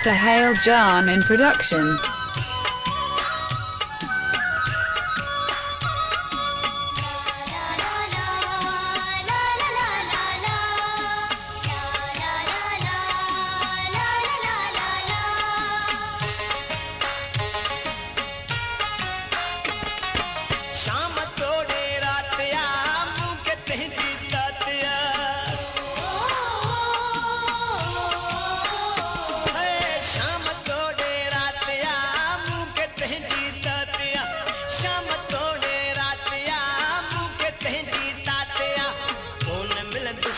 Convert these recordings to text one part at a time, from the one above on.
Sahil Jan in production.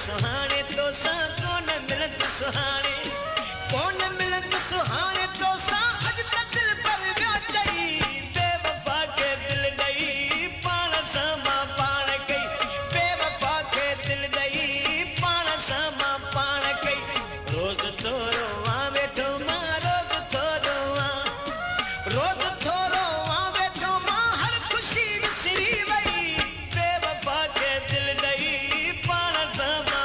सुहाने तो सा कौन मिलत सुहाने कौन मिलत सुहाने तो सा अज तक दिल पर व्या चई बेवफा के दिल गई पाण समा पाण गई बेवफा के दिल गई पाण समा पाण गई रोज थोरो आ बैठो मां रोज थोरो आ बैठो मां हर खुशी विसरी वई बेवफा के दिल गई पाण समा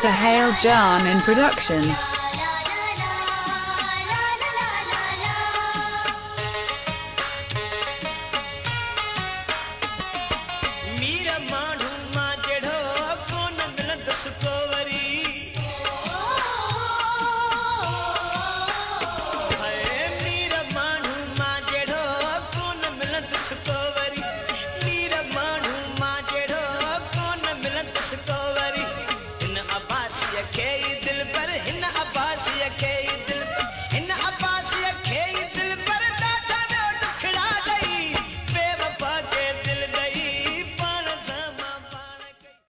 Sahil Jan in production.